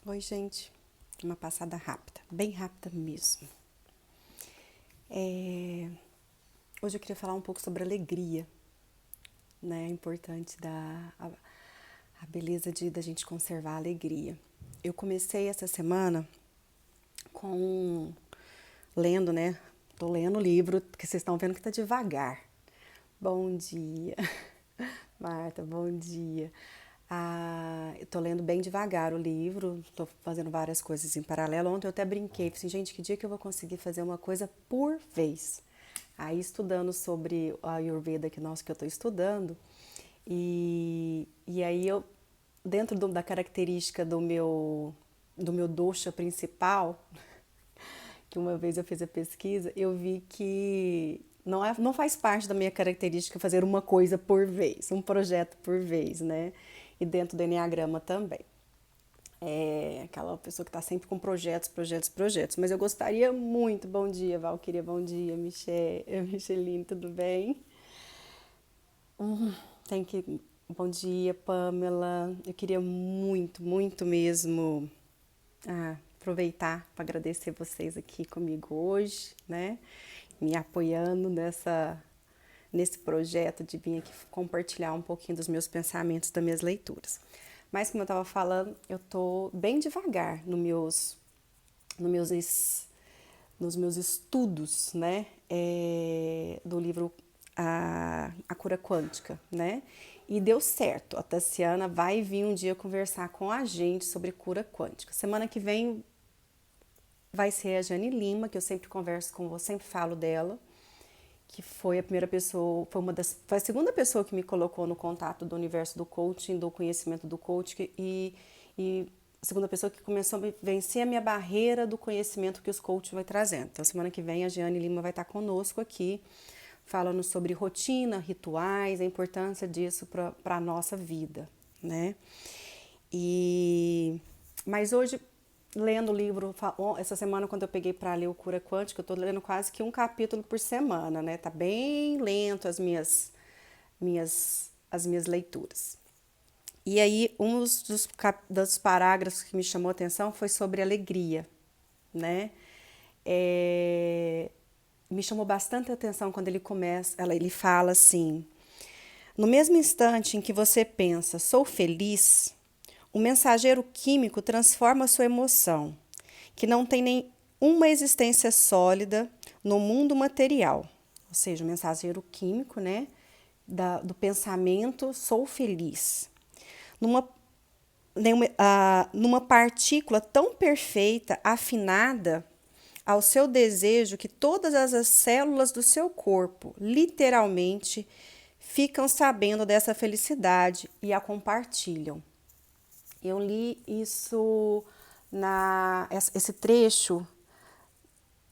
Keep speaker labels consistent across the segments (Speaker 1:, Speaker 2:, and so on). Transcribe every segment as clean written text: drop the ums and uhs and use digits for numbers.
Speaker 1: Oi, gente. Uma passada rápida, bem rápida mesmo. Hoje eu queria falar um pouco sobre alegria, né? É importante a beleza da gente conservar a alegria. Eu comecei essa semana com lendo, né? Tô lendo o livro, que vocês estão vendo que tá devagar. Bom dia, Marta, bom dia. Eu tô lendo bem devagar o livro, tô fazendo várias coisas em paralelo. Ontem eu até brinquei, falei assim, gente, que dia que eu vou conseguir fazer uma coisa por vez? Aí estudando sobre a Ayurveda que eu tô estudando, e aí eu, dentro da característica do meu dosha principal, que uma vez eu fiz a pesquisa, eu vi que não faz parte da minha característica fazer uma coisa por vez, um projeto por vez, né? E dentro do Enneagrama também. É aquela pessoa que está sempre com projetos, projetos, projetos. Mas eu gostaria muito, bom dia, Valquíria, bom dia, Micheline, tudo bem? Tem que, bom dia, Pamela. Eu queria muito, muito mesmo aproveitar para agradecer vocês aqui comigo hoje, né? Me apoiando nesse projeto de vir aqui compartilhar um pouquinho dos meus pensamentos, das minhas leituras. Mas como eu estava falando, eu tô bem devagar nos meus, nos meus estudos, né, do livro a Cura Quântica, né? E deu certo. A Tassiana vai vir um dia conversar com a gente sobre cura quântica. Semana que vem vai ser a Jane Lima, que eu sempre converso com você, sempre falo dela, que foi a primeira pessoa, foi a segunda pessoa que me colocou no contato do universo do coaching, do conhecimento do coaching e a segunda pessoa que começou a vencer a minha barreira do conhecimento que os coaches vai trazendo. Então, semana que vem a Jeane Lima vai estar conosco aqui, falando sobre rotina, rituais, a importância disso para a nossa vida, né? Mas hoje, lendo o livro, essa semana quando eu peguei para ler o Cura Quântica, eu tô lendo quase que um capítulo por semana, né? Tá bem lento as minhas leituras. E aí, dos parágrafos que me chamou a atenção foi sobre alegria, né? Me chamou bastante a atenção quando ele fala assim: no mesmo instante em que você pensa, sou feliz, o mensageiro químico transforma sua emoção, que não tem nenhuma existência sólida no mundo material. Ou seja, o mensageiro químico, né? Do pensamento, sou feliz. Numa, numa partícula tão perfeita, afinada ao seu desejo que todas as células do seu corpo, literalmente, ficam sabendo dessa felicidade e a compartilham. Eu li esse trecho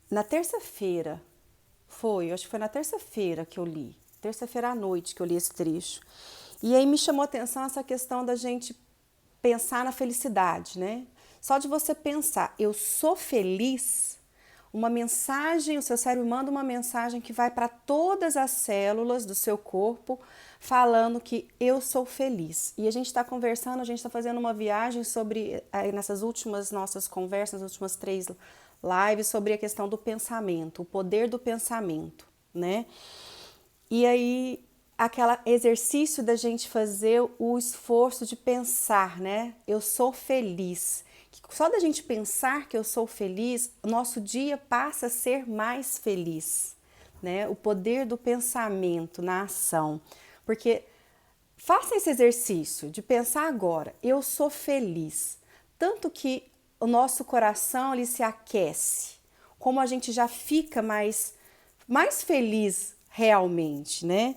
Speaker 1: na terça-feira. Acho que foi na terça-feira que eu li. Terça-feira à noite que eu li esse trecho. E aí me chamou a atenção essa questão da gente pensar na felicidade, né? Só de você pensar, eu sou feliz, uma mensagem, o seu cérebro manda uma mensagem que vai para todas as células do seu corpo, falando que eu sou feliz. E a gente está conversando, a gente está fazendo uma viagem sobre, nessas últimas nossas conversas, nas últimas 3 lives, sobre a questão do pensamento, o poder do pensamento, né? E aí, aquele exercício da gente fazer o esforço de pensar, né? Eu sou feliz. Só da gente pensar que eu sou feliz, nosso dia passa a ser mais feliz, né? O poder do pensamento na ação. Porque faça esse exercício de pensar agora, eu sou feliz. Tanto que o nosso coração ele se aquece, como a gente já fica mais feliz realmente, né?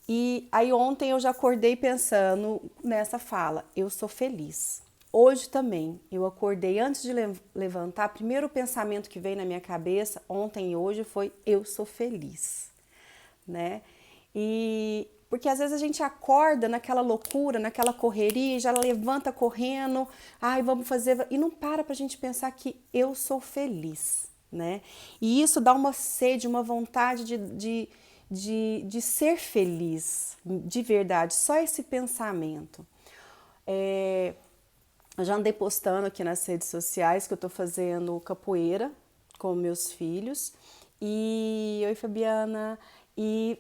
Speaker 1: E aí ontem eu já acordei pensando nessa fala, eu sou feliz. Hoje também, eu acordei antes de levantar, primeiro pensamento que veio na minha cabeça, ontem e hoje, foi eu sou feliz, né? E porque às vezes a gente acorda naquela loucura, naquela correria, já levanta correndo, ai, vamos fazer, e não para pra gente pensar que eu sou feliz, né? E isso dá uma sede, uma vontade de ser feliz, de verdade, só esse pensamento. Eu já andei postando aqui nas redes sociais que eu tô fazendo capoeira com meus filhos. E oi, Fabiana. E,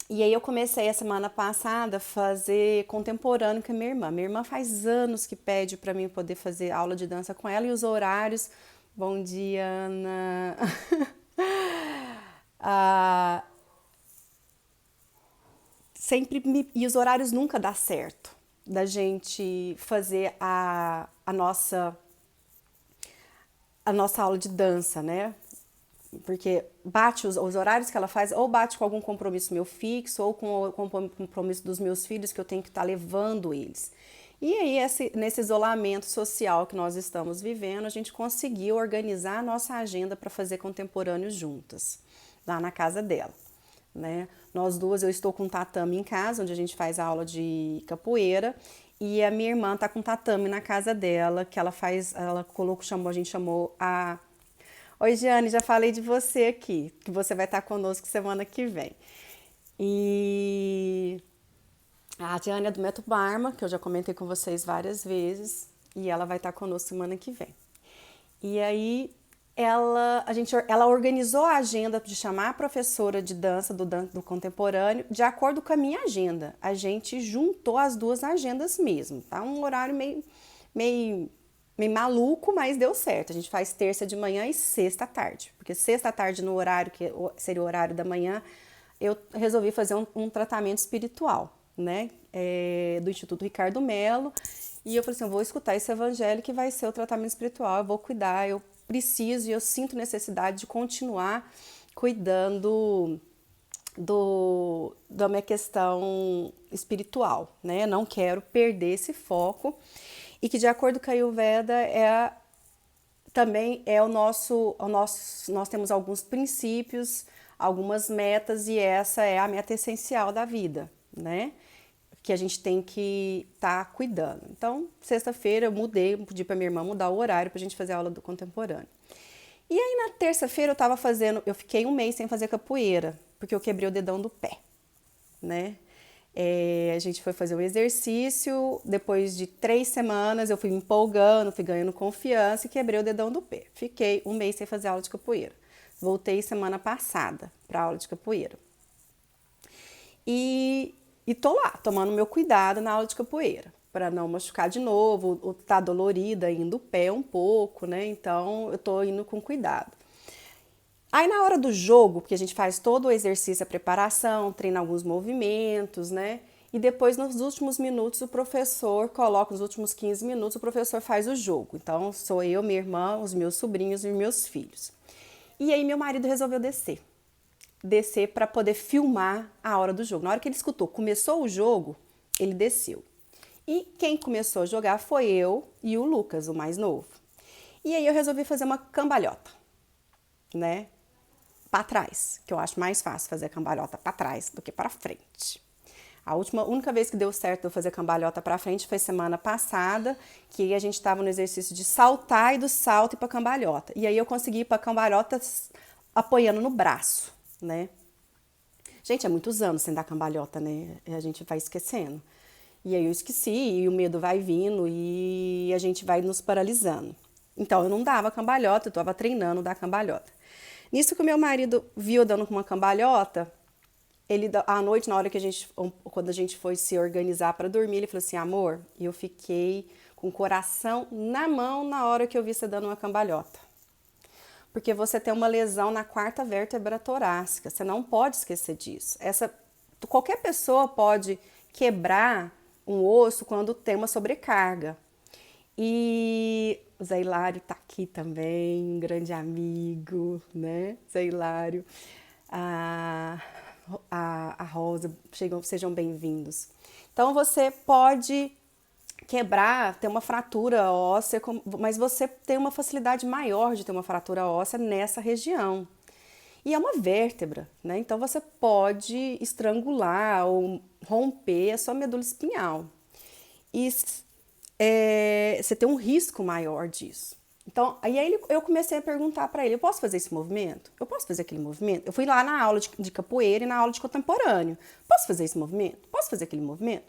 Speaker 1: e aí eu comecei a semana passada a fazer contemporâneo com a minha irmã. Minha irmã faz anos que pede para mim poder fazer aula de dança com ela e os horários. Bom dia, Ana. Ah, e os horários nunca dá certo da gente fazer a nossa aula de dança, né? Porque bate os horários que ela faz, ou bate com algum compromisso meu fixo, ou com o compromisso dos meus filhos, que eu tenho que estar levando eles. E aí, nesse isolamento social que nós estamos vivendo, a gente conseguiu organizar a nossa agenda para fazer contemporâneo juntas, lá na casa dela, né? Nós duas, eu estou com um tatame em casa, onde a gente faz a aula de capoeira, e a minha irmã tá com um tatame na casa dela, que ela faz, ela colocou, a gente chamou a... Oi, Giane, já falei de você aqui, que você vai estar conosco semana que vem. E a Giane é do Método Barma, que eu já comentei com vocês várias vezes, e ela vai estar conosco semana que vem. E aí ela organizou a agenda de chamar a professora de dança do contemporâneo de acordo com a minha agenda. A gente juntou as duas agendas mesmo, tá? Um horário meio, meio maluco, mas deu certo. A gente faz terça de manhã e sexta à tarde, porque sexta à tarde no horário que seria o horário da manhã, eu resolvi fazer um tratamento espiritual, né? Do Instituto Ricardo Melo. E eu falei assim, eu vou escutar esse evangelho que vai ser o tratamento espiritual, eu vou cuidar, eu preciso e eu sinto necessidade de continuar cuidando da minha questão espiritual, né? Não quero perder esse foco e que de acordo com a Ayurveda também é nós temos alguns princípios, algumas metas e essa é a meta essencial da vida, né? Que a gente tem que estar cuidando. Então, sexta-feira eu pedi para minha irmã mudar o horário para a gente fazer a aula do contemporâneo. E aí na terça-feira eu fiquei um mês sem fazer capoeira, porque eu quebrei o dedão do pé, né? A gente foi fazer um exercício, depois de 3 semanas eu fui me empolgando, fui ganhando confiança e quebrei o dedão do pé. Fiquei um mês sem fazer aula de capoeira. Voltei semana passada para aula de capoeira. E tô lá, tomando meu cuidado na aula de capoeira, para não machucar de novo, tá dolorida ainda o pé um pouco, né? Então eu tô indo com cuidado. Aí na hora do jogo, porque a gente faz todo o exercício, a preparação, treina alguns movimentos, né? E depois nos últimos minutos o professor coloca, nos últimos 15 minutos o professor faz o jogo. Então sou eu, minha irmã, os meus sobrinhos e meus filhos. E aí meu marido resolveu descer para poder filmar a hora do jogo. Na hora que ele escutou, começou o jogo, ele desceu. E quem começou a jogar foi eu e o Lucas, o mais novo. E aí eu resolvi fazer uma cambalhota, né? Para trás, que eu acho mais fácil fazer cambalhota para trás do que para frente. A única vez que deu certo eu fazer cambalhota para frente foi semana passada, que a gente estava no exercício de saltar e do salto e para cambalhota. E aí eu consegui ir para cambalhota apoiando no braço, né? Gente, é muitos anos sem dar cambalhota, né? A gente vai esquecendo. E aí eu esqueci, e o medo vai vindo e a gente vai nos paralisando. Então eu não dava cambalhota, eu estava treinando dar cambalhota. Nisso que o meu marido viu dando uma cambalhota, ele à noite, na hora que quando a gente foi se organizar para dormir, ele falou assim: amor, eu fiquei com o coração na mão na hora que eu vi você dando uma cambalhota. Porque você tem uma lesão na quarta vértebra torácica, você não pode esquecer disso. Qualquer pessoa pode quebrar um osso quando tem uma sobrecarga. E o Zé Hilário tá aqui também, um grande amigo, né? Zé Hilário, a Rosa, sejam bem-vindos. Então você pode quebrar, ter uma fratura óssea, mas você tem uma facilidade maior de ter uma fratura óssea nessa região. E é uma vértebra, né? Então você pode estrangular ou romper a sua medula espinhal. E você tem um risco maior disso. Então, aí eu comecei a perguntar para ele: eu posso fazer esse movimento? Eu posso fazer aquele movimento? Eu fui lá na aula de capoeira e na aula de contemporâneo. Posso fazer esse movimento? Posso fazer aquele movimento?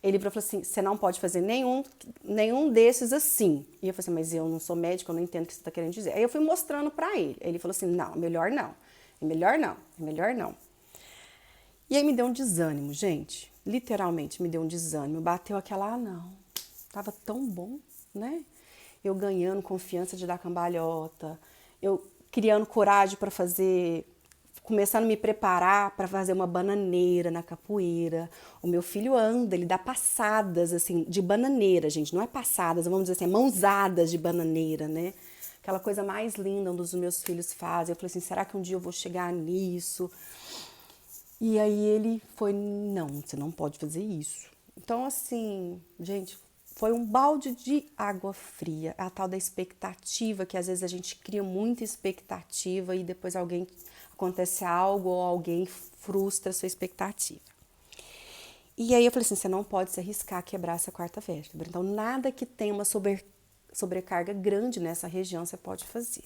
Speaker 1: Ele falou assim, você não pode fazer nenhum desses assim. E eu falei assim, mas eu não sou médico, eu não entendo o que você está querendo dizer. Aí eu fui mostrando para ele. Ele falou assim, não, melhor não. É melhor não, é melhor não. E aí me deu um desânimo, gente. Literalmente me deu um desânimo. Bateu aquela, não, tava tão bom, né? Eu ganhando confiança de dar cambalhota, eu criando coragem para fazer, começando a me preparar para fazer uma bananeira na capoeira. O meu filho anda, ele dá passadas assim de bananeira, gente, não é passadas, vamos dizer assim, é mãozadas de bananeira, né? Aquela coisa mais linda onde os meus filhos fazem. Eu falei assim, será que um dia eu vou chegar nisso? E aí ele foi, não, você não pode fazer isso. Então, assim, gente, foi um balde de água fria. A tal da expectativa, que às vezes a gente cria muita expectativa e depois acontece algo ou alguém frustra a sua expectativa. E aí eu falei assim, você não pode se arriscar a quebrar essa quarta vértebra. Então, nada que tenha uma sobrecarga grande nessa região você pode fazer.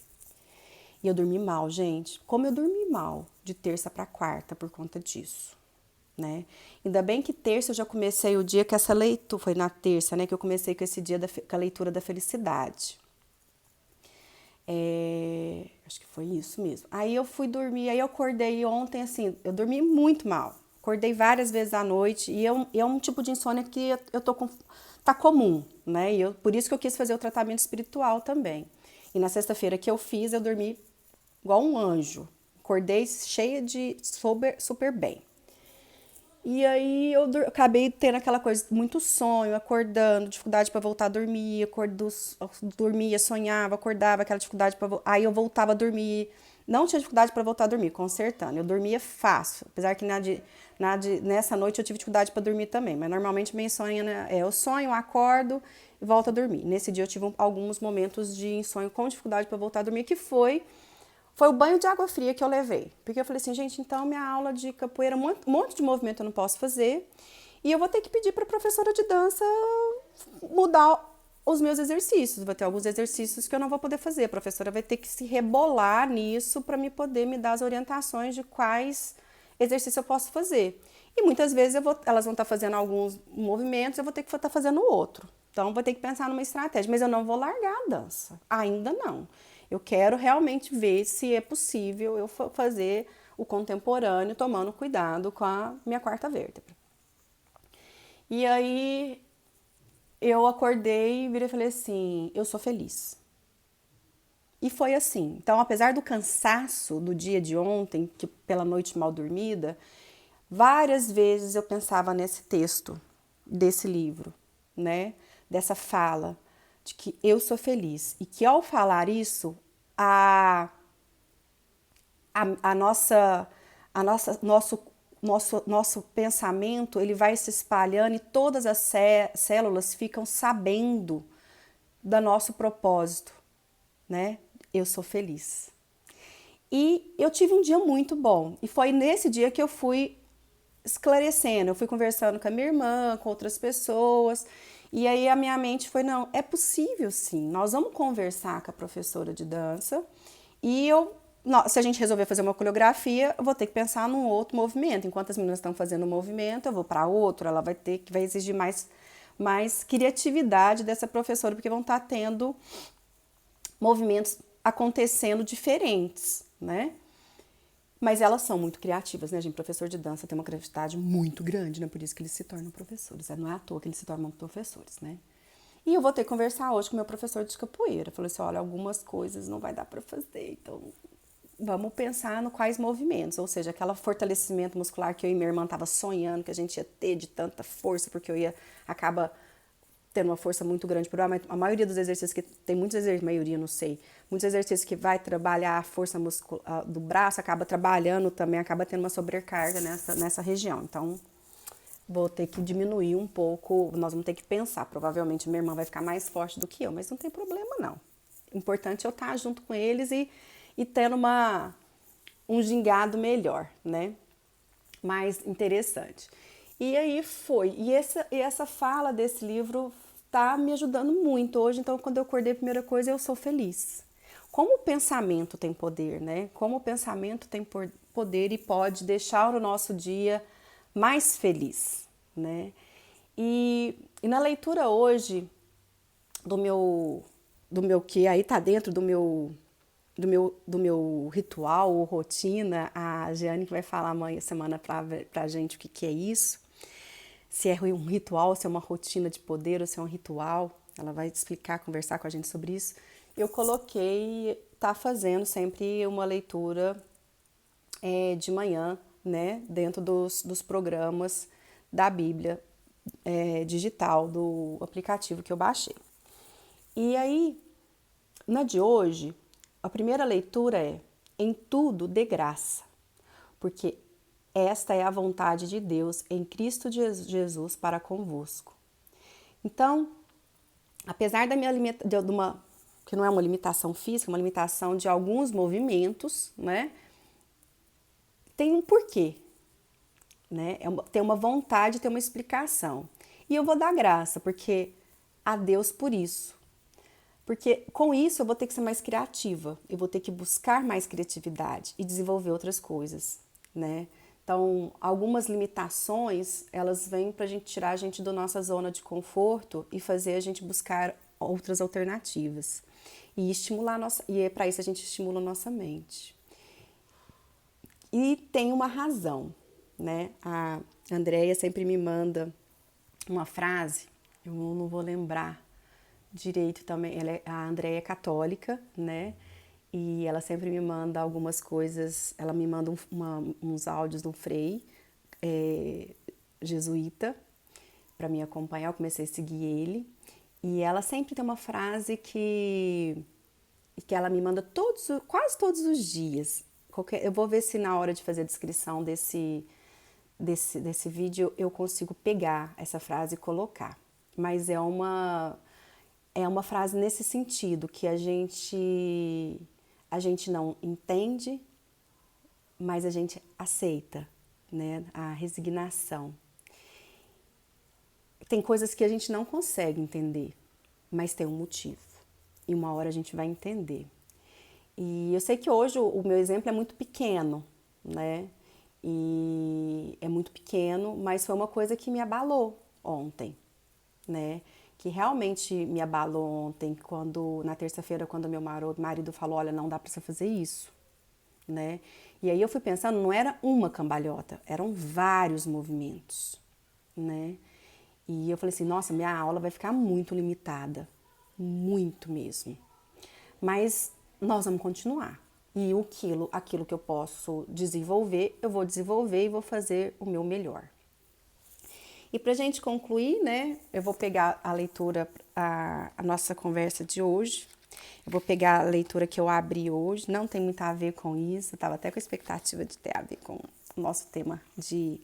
Speaker 1: E eu dormi mal, gente. Como eu dormi mal de terça para quarta por conta disso, né? Ainda bem que terça eu já comecei o dia com essa leitura, foi na terça, né, que eu comecei com esse dia com a leitura da felicidade. Acho que foi isso mesmo. Aí eu fui dormir, aí eu acordei ontem, assim, eu dormi muito mal. Acordei várias vezes à noite e é um tipo de insônia que eu tô com, tá comum, né? E por isso que eu quis fazer o tratamento espiritual também. E na sexta-feira que eu fiz, eu dormi igual um anjo. Acordei cheia de super bem. E aí eu acabei tendo aquela coisa, muito sonho, acordando, dificuldade para voltar a dormir, dormia, sonhava, acordava, aquela dificuldade para aí eu voltava a dormir. Não tinha dificuldade para voltar a dormir, consertando. Eu dormia fácil, apesar que nessa noite eu tive dificuldade para dormir também, mas normalmente minha insônia, né, eu sonho, acordo e volto a dormir. Nesse dia eu tive alguns momentos de insônia com dificuldade para voltar a dormir, que foi o banho de água fria que eu levei. Porque eu falei assim, gente, então minha aula de capoeira, um monte de movimento eu não posso fazer. E eu vou ter que pedir para a professora de dança mudar os meus exercícios. Vai ter alguns exercícios que eu não vou poder fazer. A professora vai ter que se rebolar nisso para me poder me dar as orientações de quais exercícios eu posso fazer. E muitas vezes elas vão estar fazendo alguns movimentos, eu vou ter que estar fazendo outro. Então, vou ter que pensar numa estratégia. Mas eu não vou largar a dança. Ainda não. Eu quero realmente ver se é possível eu fazer o contemporâneo tomando cuidado com a minha quarta vértebra. E aí eu acordei e virei e falei assim, eu sou feliz. E foi assim. Então, apesar do cansaço do dia de ontem, que pela noite mal dormida, várias vezes eu pensava nesse texto desse livro, né? Dessa fala de que eu sou feliz e que ao falar isso, nosso pensamento ele vai se espalhando e todas as células ficam sabendo do nosso propósito, né? Eu sou feliz. E eu tive um dia muito bom e foi nesse dia que eu fui esclarecendo, eu fui conversando com a minha irmã, com outras pessoas, e aí a minha mente foi, não, é possível sim, nós vamos conversar com a professora de dança e se a gente resolver fazer uma coreografia, eu vou ter que pensar num outro movimento, enquanto as meninas estão fazendo um movimento, eu vou para outro, ela vai exigir mais criatividade dessa professora, porque vão estar tendo movimentos acontecendo diferentes, né? Mas elas são muito criativas, né, gente? Professor de dança tem uma criatividade muito grande, né? Por isso que eles se tornam professores. Não é à toa que eles se tornam professores, né? E eu vou ter que conversar hoje com o meu professor de capoeira. Falei assim, olha, algumas coisas não vai dar para fazer, então vamos pensar no quais movimentos. Ou seja, aquele fortalecimento muscular que eu e minha irmã tava sonhando que a gente ia ter de tanta força, porque acaba tendo uma força muito grande por mas a maioria dos exercícios que tem muitos exercícios, maioria, não sei, muitos exercícios que vai trabalhar a força muscular do braço, acaba trabalhando também, acaba tendo uma sobrecarga nessa região. Então, vou ter que diminuir um pouco, nós vamos ter que pensar, provavelmente minha irmã vai ficar mais forte do que eu, mas não tem problema não. O importante é eu estar junto com eles e tendo um gingado melhor, né? Mais interessante. E aí foi. E essa fala desse livro tá me ajudando muito hoje. Então, quando eu acordei, a primeira coisa, eu sou feliz. Como o pensamento tem poder, né? Como o pensamento tem poder e pode deixar o nosso dia mais feliz, né? E na leitura hoje do meu que aí tá dentro do meu ritual ou rotina, a Jeane que vai falar amanhã semana pra gente o que é isso, se é um ritual, se é uma rotina de poder ou se é um ritual, ela vai explicar, conversar com a gente sobre isso. Eu coloquei, tá fazendo sempre uma leitura de manhã, né, dentro dos programas da Bíblia digital, do aplicativo que eu baixei. E aí, na de hoje, a primeira leitura é: em tudo dê graça, porque esta é a vontade de Deus em Cristo Jesus para convosco. Então, apesar da minha limitação, que não é uma limitação física, é uma limitação de alguns movimentos, né? Tem um porquê, né? Tem uma vontade, tem uma explicação. E eu vou dar graça, porque a Deus por isso. Porque com isso eu vou ter que ser mais criativa, eu vou ter que buscar mais criatividade e desenvolver outras coisas, né? Então, algumas limitações, elas vêm para a gente tirar a gente da nossa zona de conforto e fazer a gente buscar outras alternativas. E estimular a nossa, e é para isso a gente estimula a nossa mente. E tem uma razão, né? A Andrea sempre me manda uma frase, eu não vou lembrar direito também. A Andrea é católica, né? E ela sempre me manda algumas coisas. Ela me manda uns áudios de um frei jesuíta para me acompanhar. Eu comecei a seguir ele. E ela sempre tem uma frase que ela me manda quase todos os dias. Eu vou ver se na hora de fazer a descrição desse vídeo eu consigo pegar essa frase e colocar. Mas é uma frase nesse sentido, que a gente não entende, mas a gente aceita, né? A resignação. Tem coisas que a gente não consegue entender, mas tem um motivo. E uma hora a gente vai entender. E eu sei que hoje o meu exemplo é muito pequeno, né? E é muito pequeno, mas foi uma coisa que me abalou ontem, né? Que realmente me abalou ontem, na terça-feira, quando meu marido falou: olha, não dá pra você fazer isso, né? E aí eu fui pensando, não era uma cambalhota, eram vários movimentos, né? E eu falei assim: nossa, minha aula vai ficar muito limitada, muito mesmo. Mas nós vamos continuar. E aquilo que eu posso desenvolver, eu vou desenvolver e vou fazer o meu melhor. E para a gente concluir, né, eu vou pegar a leitura, a nossa conversa de hoje. Eu vou pegar a leitura que eu abri hoje, não tem muito a ver com isso, eu estava até com a expectativa de ter a ver com o nosso tema de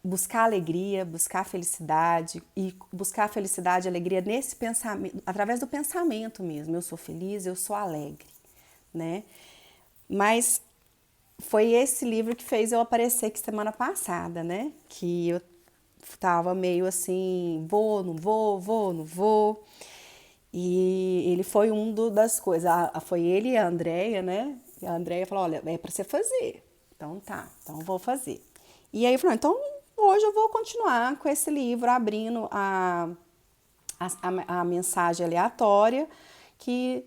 Speaker 1: buscar alegria, buscar felicidade e buscar a felicidade e alegria nesse pensamento, através do pensamento mesmo. Eu sou feliz, eu sou alegre, né? Mas foi esse livro que fez eu aparecer aqui semana passada, né? Que eu tava meio assim, vou, não vou, vou, não vou. E ele foi das coisas. Foi ele e a Andrea, né? E a Andrea falou: olha, é pra você fazer. Então tá, então eu vou fazer. E aí eu falei: então hoje eu vou continuar com esse livro, abrindo a mensagem aleatória, que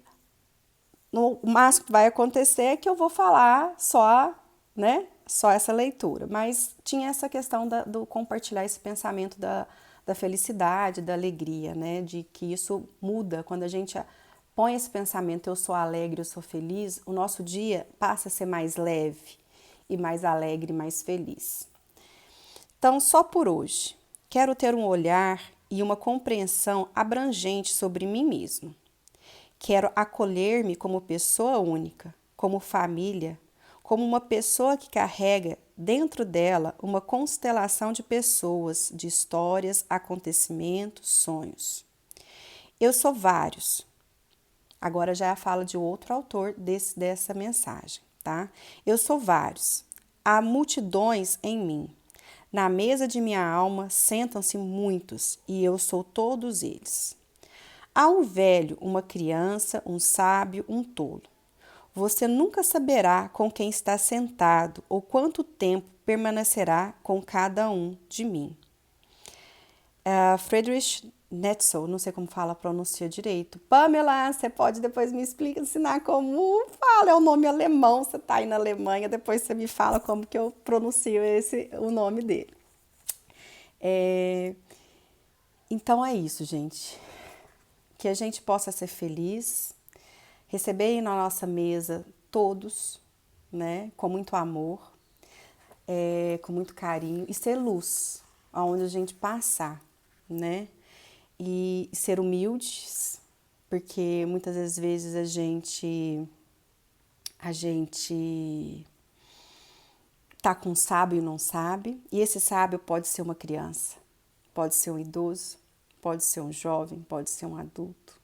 Speaker 1: o máximo que vai acontecer é que eu vou falar só, né? Só essa leitura. Mas tinha essa questão do compartilhar esse pensamento da felicidade, da alegria, né? De que isso muda quando a gente põe esse pensamento: eu sou alegre, eu sou feliz, o nosso dia passa a ser mais leve e mais alegre, mais feliz. Então, só por hoje, quero ter um olhar e uma compreensão abrangente sobre mim mesmo. Quero acolher-me como pessoa única, como família, como uma pessoa que carrega dentro dela uma constelação de pessoas, de histórias, acontecimentos, sonhos. Eu sou vários. Agora já é a fala de outro autor dessa mensagem, tá? Eu sou vários. Há multidões em mim. Na mesa de minha alma sentam-se muitos, e eu sou todos eles. Há um velho, uma criança, um sábio, um tolo. Você nunca saberá com quem está sentado ou quanto tempo permanecerá com cada um de mim. Friedrich Nietzsche, não sei como pronuncia direito. Pamela, você pode depois me explicar, ensinar como fala, é o nome alemão, você tá aí na Alemanha, depois você me fala como que eu pronuncio o nome dele. É, então é isso, gente. Que a gente possa ser feliz, receber na nossa mesa todos, né, com muito amor, com muito carinho e ser luz aonde a gente passar, né? E ser humildes, porque muitas das vezes a gente tá com um sábio e não sabe, e esse sábio pode ser uma criança, pode ser um idoso, pode ser um jovem, pode ser um adulto.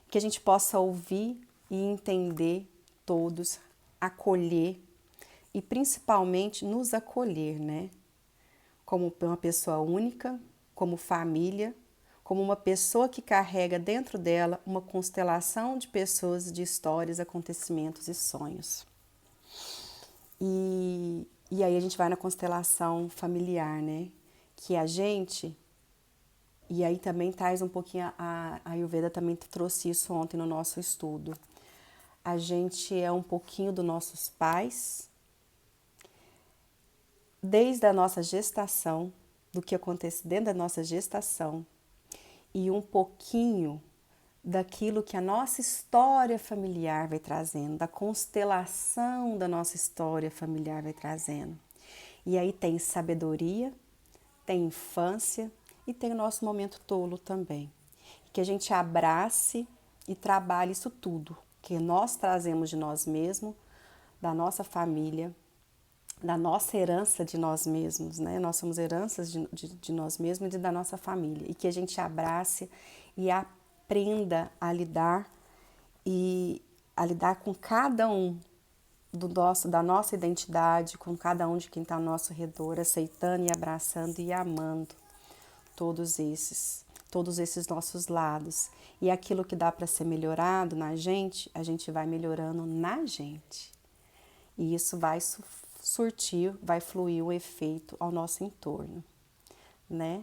Speaker 1: Que a gente possa ouvir e entender todos, acolher e principalmente nos acolher, né? Como uma pessoa única, como família, como uma pessoa que carrega dentro dela uma constelação de pessoas, de histórias, acontecimentos e sonhos. E aí a gente vai na constelação familiar, né? Que a gente, e aí também traz um pouquinho, a Ayurveda também trouxe isso ontem no nosso estudo. A gente é um pouquinho dos nossos pais, desde a nossa gestação, do que acontece dentro da nossa gestação, e um pouquinho daquilo que a nossa história familiar vai trazendo, da constelação da nossa história familiar vai trazendo. E aí tem sabedoria, tem infância e tem o nosso momento tolo também. Que a gente abrace e trabalhe isso tudo que nós trazemos de nós mesmos, da nossa família, da nossa herança de nós mesmos, né? Nós somos heranças de nós mesmos e da nossa família. E que a gente abrace e aprenda a lidar com cada um da nossa identidade, com cada um de quem está ao nosso redor, aceitando e abraçando e amando todos esses nossos lados. E aquilo que dá para ser melhorado na gente, a gente vai melhorando na gente. E isso vai surtir, vai fluir o efeito ao nosso entorno, né?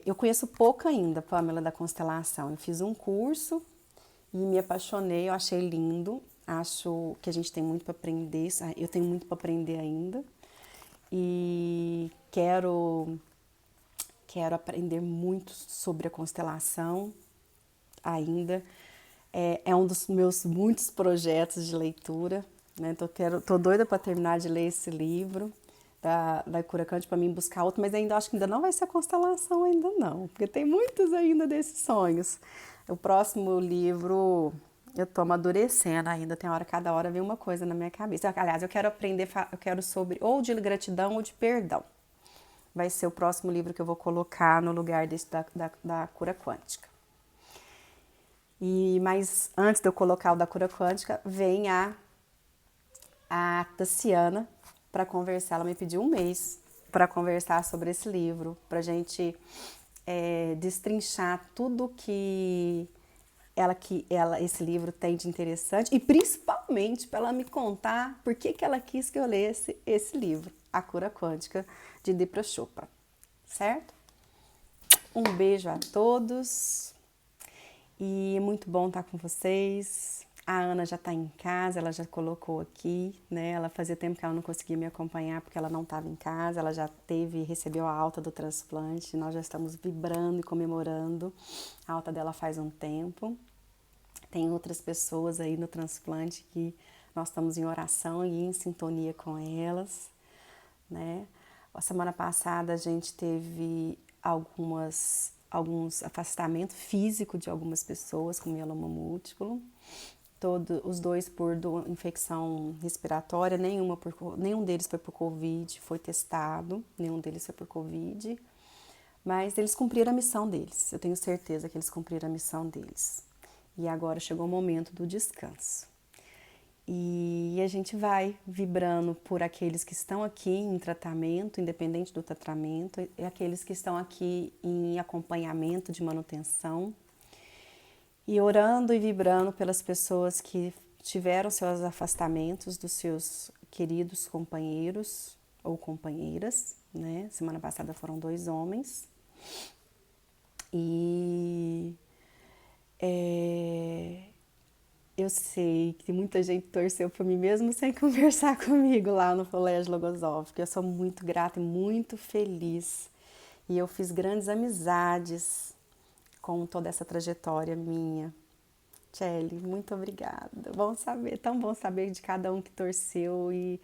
Speaker 1: Eu conheço pouco ainda, Pamela, da constelação. Eu fiz um curso e me apaixonei, eu achei lindo. Acho que a gente tem muito para aprender, eu tenho muito para aprender ainda. E quero aprender muito sobre a constelação ainda. É um dos meus muitos projetos de leitura, né? Tô doida para terminar de ler esse livro da Curacanti para mim buscar outro, mas acho que ainda não vai ser a constelação ainda não, porque tem muitos ainda desses sonhos. O próximo livro eu tô amadurecendo ainda, tem hora, cada hora vem uma coisa na minha cabeça. Aliás, eu quero aprender, eu quero sobre ou de gratidão ou de perdão. Vai ser o próximo livro que eu vou colocar no lugar desse da cura quântica. Mas antes de eu colocar o da cura quântica, vem a Tassiana para conversar. Ela me pediu um mês para conversar sobre esse livro, para a gente destrinchar tudo que esse livro tem de interessante e principalmente para ela me contar por que ela quis que eu lesse esse livro, A Cura Quântica, de Deepak Chopra, certo? Um beijo a todos e é muito bom estar com vocês. A Ana já está em casa, ela já colocou aqui, né? Ela fazia tempo que ela não conseguia me acompanhar porque ela não estava em casa, ela já recebeu a alta do transplante, nós já estamos vibrando e comemorando. A alta dela faz um tempo. Tem outras pessoas aí no transplante que nós estamos em oração e em sintonia com elas, né? A semana passada a gente teve alguns afastamentos físicos de algumas pessoas com mieloma múltiplo. Os dois por infecção respiratória, nenhum deles foi por Covid, foi testado, nenhum deles foi por Covid, mas eles cumpriram a missão deles, eu tenho certeza que eles cumpriram a missão deles. E agora chegou o momento do descanso. E a gente vai vibrando por aqueles que estão aqui em tratamento, independente do tratamento, e aqueles que estão aqui em acompanhamento de manutenção, e orando e vibrando pelas pessoas que tiveram seus afastamentos dos seus queridos companheiros ou companheiras, né? Semana passada foram 2 homens. E eu sei que muita gente torceu por mim mesmo sem conversar comigo lá no Colégio Logosófico. Eu sou muito grata e muito feliz. E eu fiz grandes amizades com toda essa trajetória minha. Kelly, muito obrigada. Bom saber, tão bom saber de cada um que torceu e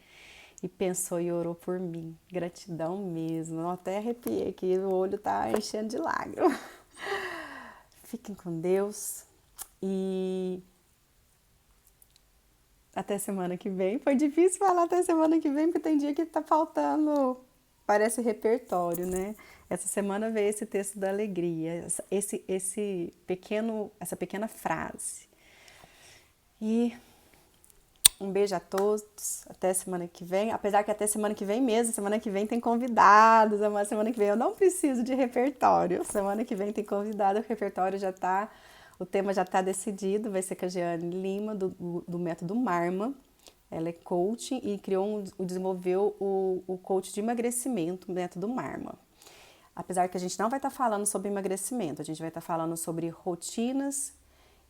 Speaker 1: pensou e orou por mim. Gratidão mesmo. Eu até arrepiei aqui, o olho tá enchendo de lágrimas. Fiquem com Deus e até semana que vem. Foi difícil falar até semana que vem, porque tem dia que tá faltando, parece repertório, né? Essa semana veio esse texto da alegria, essa pequena frase. E um beijo a todos, até semana que vem. Apesar que até semana que vem mesmo, semana que vem tem convidados, mas semana que vem eu não preciso de repertório. Semana que vem tem convidado, o repertório já tá, o tema já tá decidido, vai ser com a Jeane Lima, do método Marma. Ela é coach e desenvolveu o coach de emagrecimento, o método Marma. Apesar que a gente não vai estar falando sobre emagrecimento, a gente vai estar falando sobre rotinas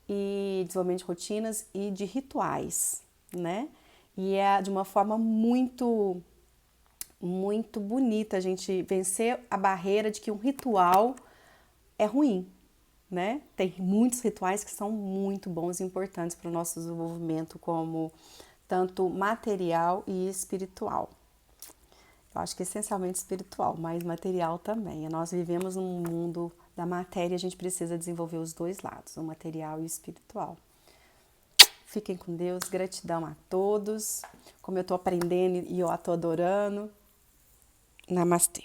Speaker 1: e desenvolvimento de rotinas e de rituais, né? E é de uma forma muito bonita a gente vencer a barreira de que um ritual é ruim, né? Tem muitos rituais que são muito bons e importantes para o nosso desenvolvimento, como tanto material e espiritual. Eu acho que essencialmente espiritual, mas material também. Nós vivemos num mundo da matéria, a gente precisa desenvolver os dois lados, o material e o espiritual. Fiquem com Deus, gratidão a todos. Como eu tô aprendendo e eu tô adorando. Namastê.